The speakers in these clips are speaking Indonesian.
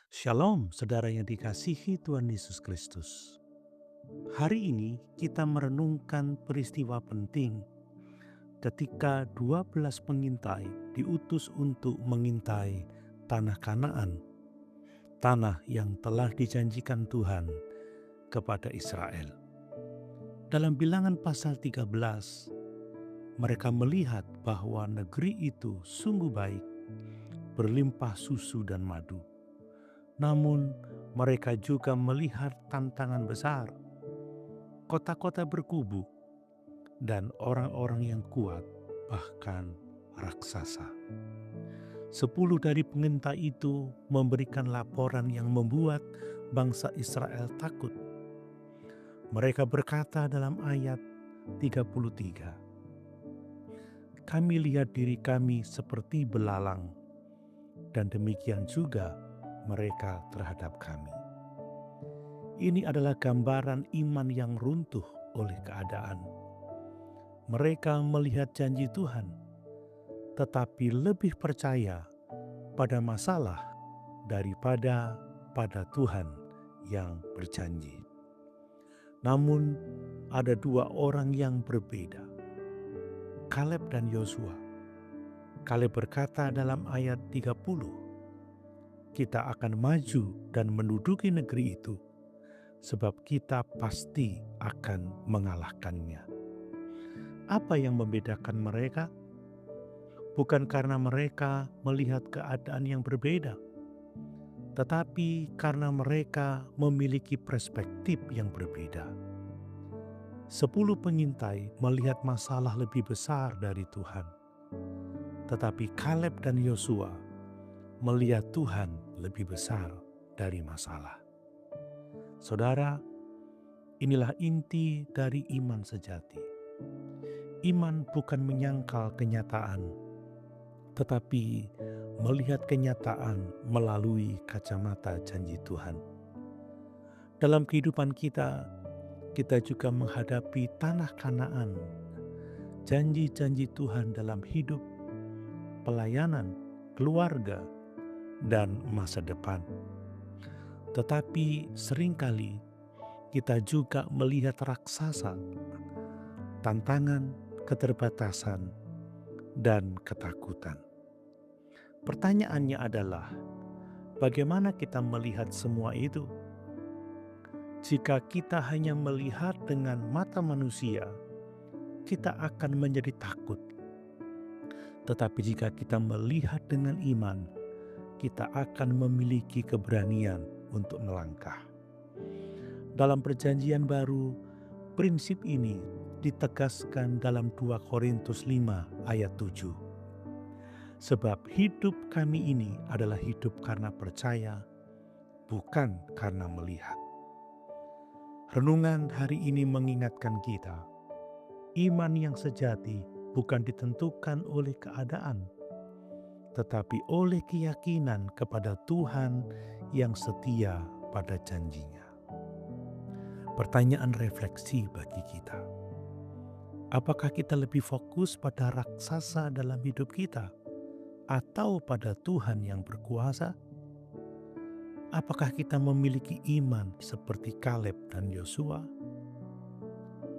Shalom, saudara yang dikasihi Tuhan Yesus Kristus. Hari ini kita merenungkan peristiwa penting ketika 12 pengintai diutus untuk mengintai tanah Kanaan, tanah yang telah dijanjikan Tuhan kepada Israel. Dalam Bilangan pasal 13, mereka melihat bahwa negeri itu sungguh baik, berlimpah susu dan madu. Namun mereka juga melihat tantangan besar, kota-kota berkubu, dan orang-orang yang kuat, bahkan raksasa. 10 dari pengintai itu memberikan laporan yang membuat bangsa Israel takut. Mereka berkata dalam ayat 33, "Kami lihat diri kami seperti belalang, dan demikian juga mereka terhadap kami." Ini adalah gambaran iman yang runtuh oleh keadaan. Mereka melihat janji Tuhan, tetapi lebih percaya pada masalah daripada pada Tuhan yang berjanji. Namun ada dua orang yang berbeda, Kaleb dan Yosua. Kaleb berkata dalam ayat 30, "Kita akan maju dan menduduki negeri itu, sebab kita pasti akan mengalahkannya." Apa yang membedakan mereka? Bukan karena mereka melihat keadaan yang berbeda, tetapi karena mereka memiliki perspektif yang berbeda. 10 pengintai melihat masalah lebih besar dari Tuhan, tetapi Kaleb dan Yosua melihat Tuhan lebih besar dari masalah. Saudara, inilah inti dari iman sejati. Iman bukan menyangkal kenyataan, tetapi melihat kenyataan melalui kacamata janji Tuhan. Dalam kehidupan kita juga menghadapi tanah Kanaan, janji-janji Tuhan dalam hidup, pelayanan, keluarga, dan masa depan. Tetapi seringkali kita juga melihat raksasa, tantangan, keterbatasan, dan ketakutan. Pertanyaannya adalah, bagaimana kita melihat semua itu? Jika kita hanya melihat dengan mata manusia, kita akan menjadi takut. Tetapi jika kita melihat dengan iman, kita akan memiliki keberanian untuk melangkah. Dalam Perjanjian Baru, prinsip ini ditegaskan dalam 2 Korintus 5 ayat 7. Sebab hidup kami ini adalah hidup karena percaya, bukan karena melihat. Renungan hari ini mengingatkan kita, iman yang sejati bukan ditentukan oleh keadaan, tetapi oleh keyakinan kepada Tuhan yang setia pada janjinya. Pertanyaan refleksi bagi kita, apakah kita lebih fokus pada raksasa dalam hidup kita atau pada Tuhan yang berkuasa? Apakah kita memiliki iman seperti Kaleb dan Yosua?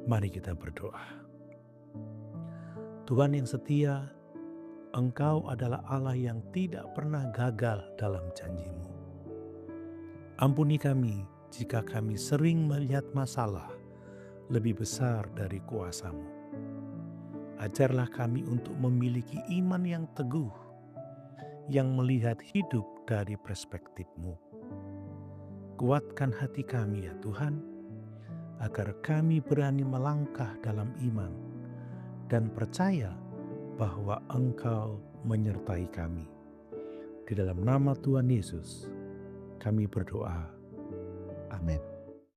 Mari kita berdoa. Tuhan yang setia, Engkau adalah Allah yang tidak pernah gagal dalam janji-Mu. Ampuni kami jika kami sering melihat masalah lebih besar dari kuasa-Mu. Ajarlah kami untuk memiliki iman yang teguh, yang melihat hidup dari perspektif-Mu. Kuatkan hati kami ya Tuhan, agar kami berani melangkah dalam iman dan percaya bahwa Engkau menyertai kami. Di dalam nama Tuhan Yesus, kami berdoa. Amin.